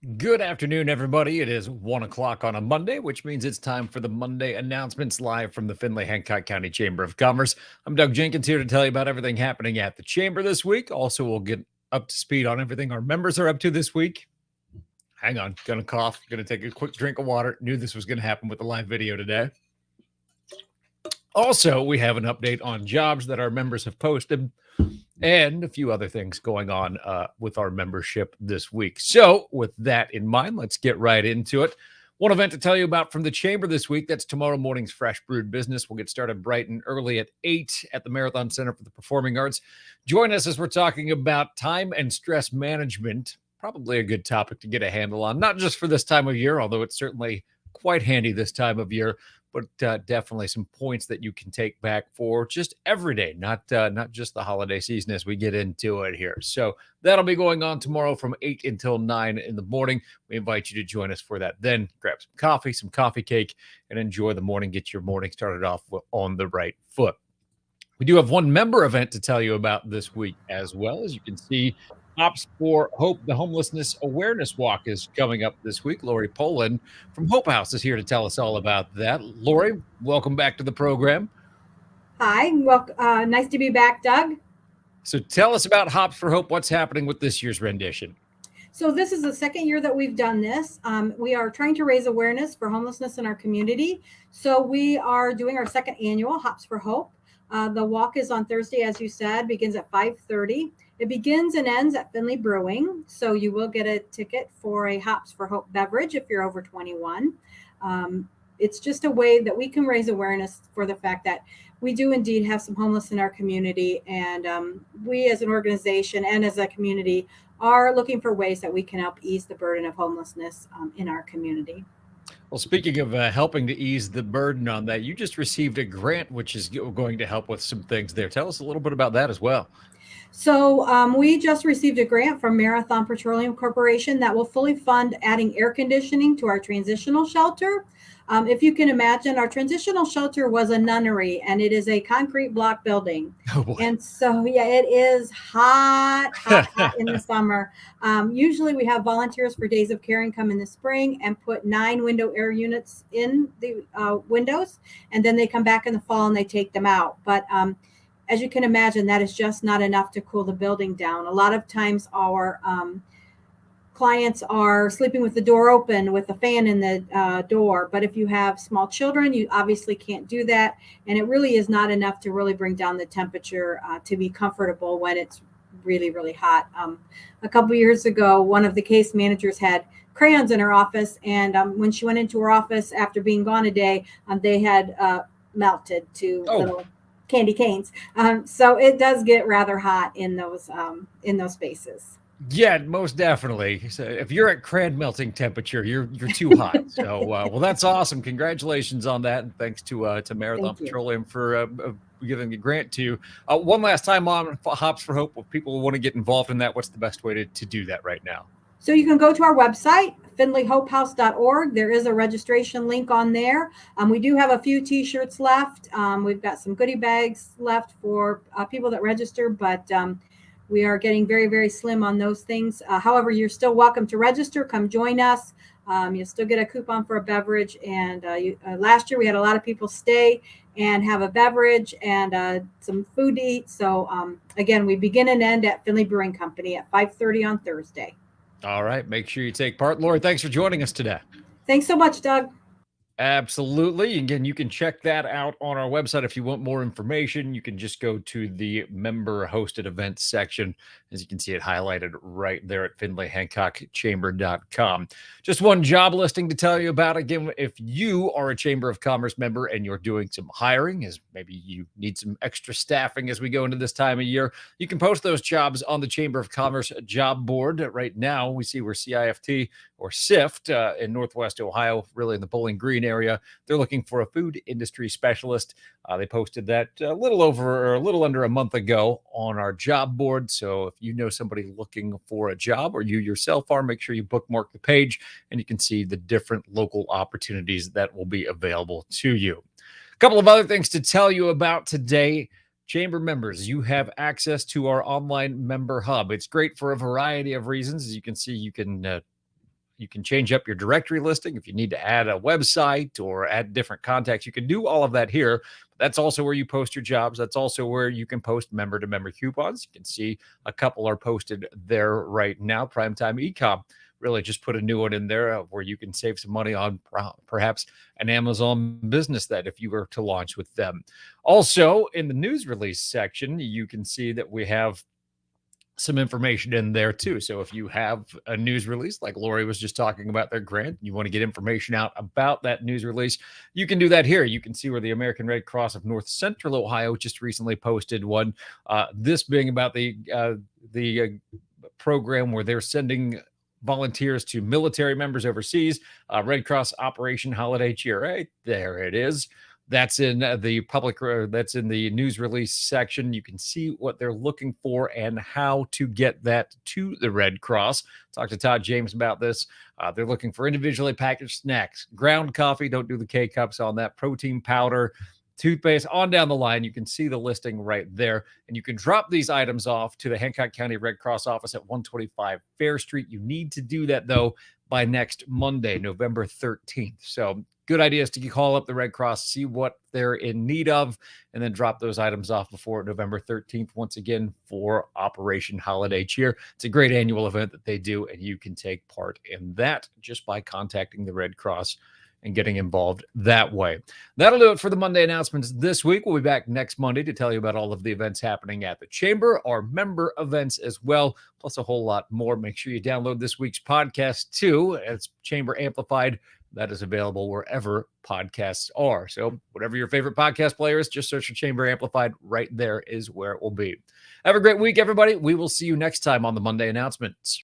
Good afternoon, everybody. It is 1 o'clock on a Monday, which means it's time for the Monday announcements live from the Findlay Hancock County Chamber of Commerce. I'm Doug Jenkins here to tell you about everything happening at the Chamber this week. Also, we'll get up to speed on everything our members are up to this week. Hang on, gonna cough, gonna take a quick drink of water. Knew this was gonna happen with the live video today. Also, we have an update on jobs that our members have posted and a few other things going on with our membership this week. So, with that in mind, let's get right into it. One event to tell you about from the Chamber this week. That's tomorrow morning's Fresh Brewed Business. We'll get started bright and early at 8 at the Marathon Center for the Performing Arts. Join us as we're talking about time and stress management. Probably a good topic to get a handle on, not just for this time of year, although it's certainly quite handy this time of year, but definitely some points that you can take back for just every day, not just the holiday season as we get into it here. So that'll be going on tomorrow from 8 until 9 in the morning. We invite you to join us for that. Then grab some coffee cake, and enjoy the morning. Get your morning started off on the right foot. We do have one member event to tell you about this week as well. As you can see, Hops for Hope, the Homelessness Awareness Walk is coming up this week. Lori Poland from Hope House is here to tell us all about that. Lori, welcome back to the program. Hi, well, nice to be back, Doug. So tell us about Hops for Hope. What's happening with this year's rendition? So this is the second year that we've done this. We are trying to raise awareness for homelessness in our community. So we are doing our second annual Hops for Hope. The walk is on Thursday, as you said, begins at 5:30. It begins and ends at Findlay Brewing. So you will get a ticket for a Hops for Hope beverage if you're over 21. It's just a way that we can raise awareness for the fact that we do indeed have some homeless in our community. And we as an organization and as a community are looking for ways that we can help ease the burden of homelessness in our community. Well, speaking of helping to ease the burden on that, you just received a grant which is going to help with some things there. Tell us a little bit about that as well. So we just received a grant from Marathon Petroleum Corporation that will fully fund adding air conditioning to our transitional shelter. If you can imagine, our transitional shelter was a nunnery, and it is a concrete block building. Oh boy. And so, yeah, it is hot in the summer. Usually we have volunteers for Days of Caring come in the spring and put 9 window air units in the windows, and then they come back in the fall and they take them out. But as you can imagine, that is just not enough to cool the building down. A lot of times our clients are sleeping with the door open with the fan in the door. But if you have small children, you obviously can't do that. And it really is not enough to really bring down the temperature to be comfortable when it's really, really hot. A couple years ago, one of the case managers had crayons in her office. And when she went into her office after being gone a day, they had melted to little candy canes. So it does get rather hot in those spaces. Yeah, most definitely. So if you're at crayon melting temperature, you're too hot. So, well, that's awesome. Congratulations on that, and thanks to Marathon Petroleum for giving the grant to you. One last time on Hops for Hope. If people want to get involved in that, what's the best way to do that right now? So you can go to our website, findlayhopehouse.org. There is a registration link on there. We do have a few T-shirts left. We've got some goodie bags left for people that register, but we are getting very, very slim on those things. However, you're still welcome to register. Come join us. You'll still get a coupon for a beverage. And last year we had a lot of people stay and have a beverage and some food to eat. So again, we begin and end at Findlay Brewing Company at 5:30 on Thursday. All right. Make sure you take part. Lori, thanks for joining us today. Thanks so much, Doug. Absolutely. Again, you can check that out on our website. If you want more information, you can just go to the member hosted events section. As you can see it highlighted right there at FindlayHancockChamber.com. Just one job listing to tell you about. Again, if you are a Chamber of Commerce member and you're doing some hiring, as maybe you need some extra staffing as we go into this time of year, you can post those jobs on the Chamber of Commerce job board. Right now, we see where CIFT or CIFT in Northwest Ohio, really in the Bowling Green area, they're looking for a food industry specialist. They posted that a little under a month ago on our job board. So if you know somebody looking for a job or you yourself are, make sure you bookmark the page and you can see the different local opportunities that will be available to you. A couple of other things to tell you about today. Chamber members, you have access to our online member hub. It's great for a variety of reasons. As you can see, you can You can change up your directory listing if you need to add a website or add different contacts. You can do all of that here. That's also where you post your jobs. That's also where you can post member-to-member coupons. You can see a couple are posted there right now. Prime Time Ecom really just put a new one in there where you can save some money on perhaps an Amazon business that if you were to launch with them. Also, in the news release section, you can see that we have some information in there too. So if you have a news release, like Lori was just talking about their grant, you want to get information out about that news release, you can do that here. You can see where the American Red Cross of North Central Ohio just recently posted one. This being about the program where they're sending volunteers to military members overseas. Red Cross Operation Holiday Cheer. Right there it is. That's in the public, that's in the news release section. You can see what they're looking for and how to get that to the Red Cross. Talked to Todd James about this. They're looking for individually packaged snacks, ground coffee, don't do the K-cups on that, protein powder, toothpaste, on down the line. You can see the listing right there. And you can drop these items off to the Hancock County Red Cross office at 125 Fair Street. You need to do that, though, by next Monday, November 13th. So good idea is to call up the Red Cross, see what they're in need of, and then drop those items off before November 13th, once again, for Operation Holiday Cheer. It's a great annual event that they do, and you can take part in that just by contacting the Red Cross and getting involved that way. That'll do it for the Monday announcements this week. We'll be back next Monday to tell you about all of the events happening at the Chamber, our member events as well, plus a whole lot more. Make sure you download this week's podcast too. It's Chamber Amplified. That is available wherever podcasts are. So whatever your favorite podcast player is, just search for Chamber Amplified. Right there is where it will be. Have a great week, everybody. We will see you next time on the Monday announcements.